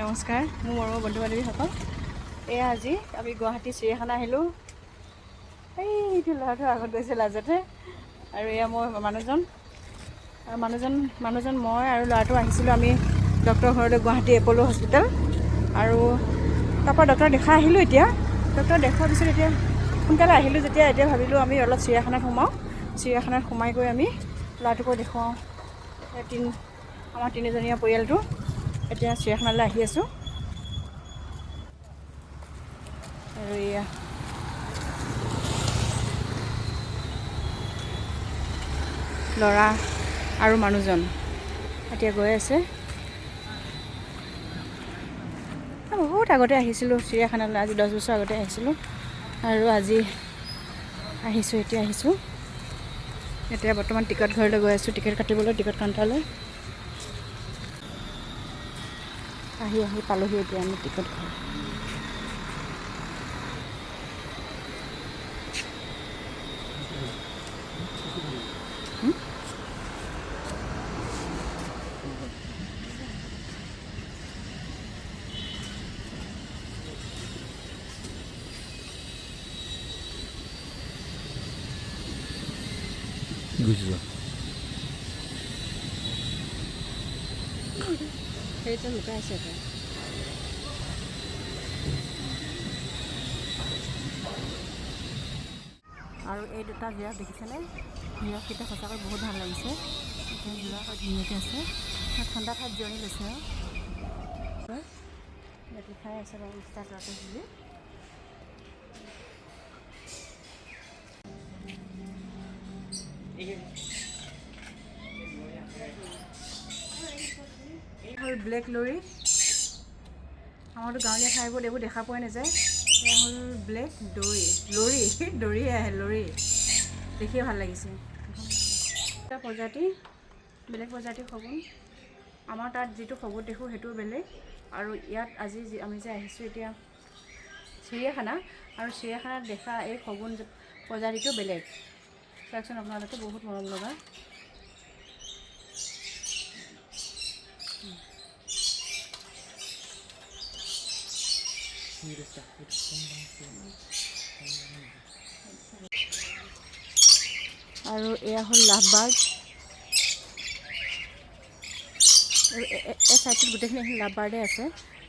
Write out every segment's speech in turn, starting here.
নমস্কাৰ, মোৰ মৰমৰ বন্ধু বান্ধৱীসকল। এয়া আজি আমি গুৱাহাটী চিৰিয়াখানা আহিলোঁ। এইটো ল'ৰাটো আগত গৈছে লাজতে। আৰু এয়া মই মানুহজন মই আৰু ল'ৰাটো আহিছিলোঁ আমি ডক্টৰৰ ঘৰলৈ, গুৱাহাটী এপ'ল' হস্পিটেল। আৰু তাৰপৰা ডক্টৰ দেখাই আহিলোঁ। এতিয়া ডক্টৰ দেখুৱাৰ পিছত এতিয়া সোনকালে আহিলোঁ যেতিয়া, এতিয়া ভাবিলোঁ আমি অলপ চিৰিয়াখানাত সোমাওঁ। চিৰিয়াখানাত সোমাই গৈ আমি ল'ৰাটোকো দেখুৱাওঁ। আমাৰ তিনিজনীয়া পৰিয়ালটো এতিয়া চিৰিয়াখানালৈ আহি আছোঁ। আৰু এয়া ল'ৰা আৰু মানুহজন এতিয়া গৈ আছে। বহুত আগতে আহিছিলোঁ চিৰিয়াখানালৈ, আজি 10 বছৰ আগতে আহিছিলোঁ আৰু আজি এতিয়া আহিছোঁ। এতিয়া বৰ্তমান টিকট ঘৰলৈ গৈ আছোঁ, টিকেট কাটিবলৈ, টিকট কাউণ্টাৰলৈ। আহি পালোহি এতিয়া আমি টিকট ঘৰ। গুচি যোৱা। সেইটো লুকাই আছে এটা। আৰু এই দুটা জিৰাফ দেখিছেনে? জিৰাফকেইটা সঁচাকৈ বহুত ভাল লাগিছে। এতিয়া জিৰাফ ধুনীয়াকৈ আছে, ঠাণ্ডা ঠাইত জিৰণি লৈছে আৰু ইয়াতে খাই আছে বাৰু ইনষ্টা কৰাটো বুলি। হ'ল ব্লেক লৰি। আমাৰতো গাঁৱলীয়া ঠাইবোৰত এইবোৰ দেখা পোৱা নাযায়। এয়া হ'ল ব্লেক দৌৰি আহে লৰি। দেখিয়ে ভাল লাগিছে। এটা প্ৰজাতি, বেলেগ প্ৰজাতিৰ শগুন। আমাৰ তাত যিটো শগুন দেখোঁ সেইটোও বেলেগ। আৰু ইয়াত আজি আমি যে আহিছোঁ এতিয়া চিৰিয়াখানা, আৰু চিৰিয়াখানাত দেখা এই শগুন প্ৰজাতিটো বেলেগ। চাওকচোন আপোনালোকে, বহুত মৰম লগা। আৰু এয়া হ'ল লাভবাৰ্ড। এই চাইডটোত গোটেইখিনি লাভবাৰ্ডে আছে।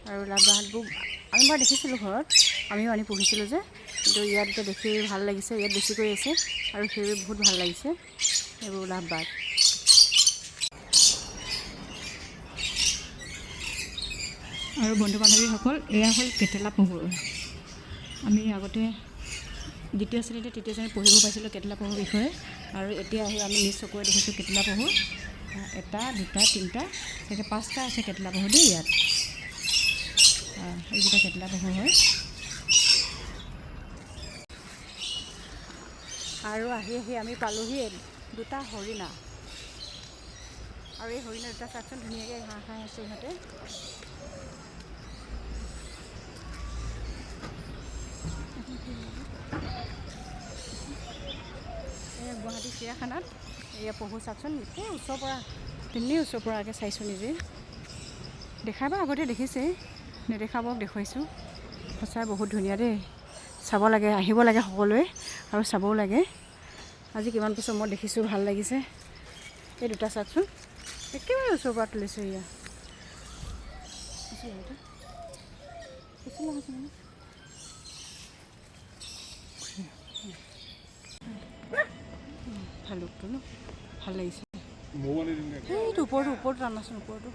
আৰু লাভবাৰ্ডবোৰ আমি বাৰু দেখিছিলোঁ ঘৰত, আমিও আনি পুহিছিলোঁ যে, কিন্তু ইয়াত এতিয়া দেখি ভাল লাগিছে। ইয়াত বেছিকৈ আছে আৰু সেইবোৰ বহুত ভাল লাগিছে, এইবোৰ লাভবাৰ্ড। আৰু বন্ধু বান্ধৱীসকল, এয়া হ'ল কেটেলা পহুৰ। আমি আগতে দ্বিতীয় শ্ৰেণীতে তৃতীয় শ্ৰেণীত পঢ়িব পাইছিলোঁ কেটেলা পহুৰ বিষয়ে। আৰু এতিয়া আহি আমি নিজ চকুৰে দেখিছোঁ কেটেলা পহু। এটা, দুটা, তিনিটা, চাগে 5টা আছে কেটেলা পহু দেই ইয়াত। এইকেইটা কেটেলা পহু হয়। আৰু আহি আমি পালোহি দুটা হৰিণা। আৰু এই হৰিণা দুটা চাওকচোন, ধুনীয়াকৈ ঘাঁহ খাই আছে ইহঁতে। এয়া গুৱাহাটী চিৰিয়াখানাত এয়া পহু চাওকচোন, একে ওচৰৰ পৰা, তেনেই ওচৰৰ পৰা আগে চাইছোঁ নিজে। দেখাব আগতে দেখিছেই, নেদেখাবোৰক দেখুৱাইছোঁ। সঁচাই বহুত ধুনীয়া দেই, চাব লাগে, আহিব লাগে সকলোৱে, আৰু চাবও লাগে। আজি কিমান বছৰ মই দেখিছোঁ, ভাল লাগিছে। এই দুটা চাওকচোন, একেবাৰে ওচৰৰ পৰা তুলিছোঁ। এয়া ভালুকটো ন, ভাল লাগিছে। এইটো ওপৰটো টানাচোন, ওপৰটো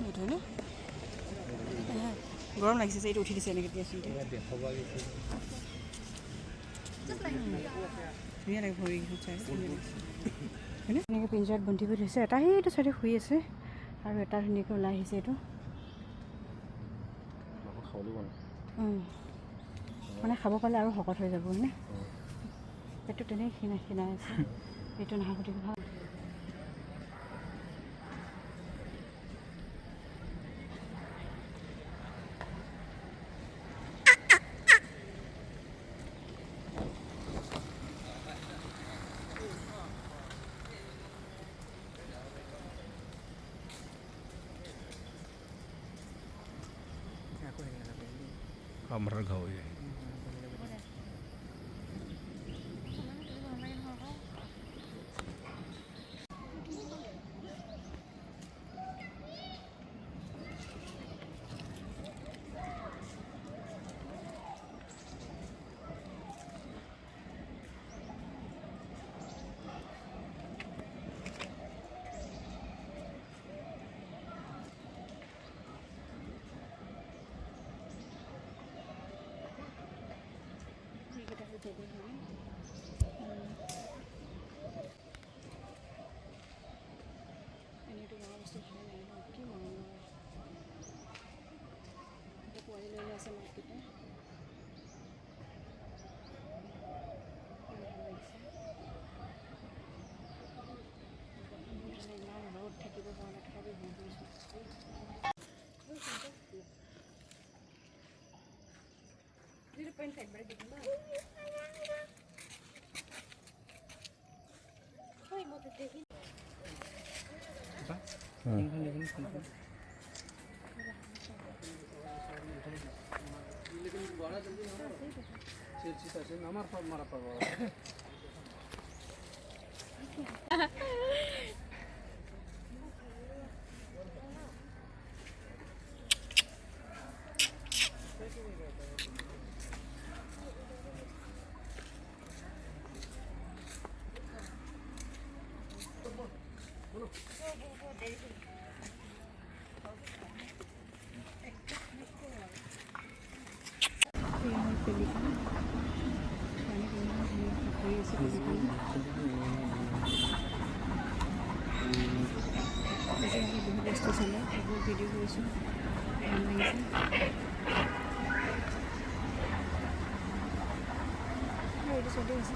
এইটো নে গৰম লাগিছে যে, এইটো উঠি দিছে এনেকৈ দিয়াচোন। ধুনীয়া লাগে, ভৰিকেইখন চাই ধুনীয়া লাগিছে হয়নে? এনেকৈ পিঞ্জৰাত বন্ধি কৰি থৈছে। এটা সেইটো চাইডে শুই আছে, আৰু এটা ধুনীয়াকৈ ওলাই আহিছে। এইটো মানে খাব পালে আৰু শকত হৈ যাব হয়নে? পেটটো তেনেকৈ ক্ষীণাই আছে। এইটো নাহৰ ফুটুকী ভাল। আমাৰ গাঁৱে এনেইতো গাঁৱৰ বস্তু খাই নাই ন, কি মৰম লগা এতিয়া পোৱালি লৈ আছে মাতকেইটা ভাল লাগিছে। ইমান ৰ'দ থাকিব পৰা নাই, তথাপি ঘূৰি ফুৰিছোঁ। বহুত বস্তু চালে, সেইবোৰ ভিডিঅ' কৰিছোঁ, ভাল লাগিছে। এইটো চাইডে আছে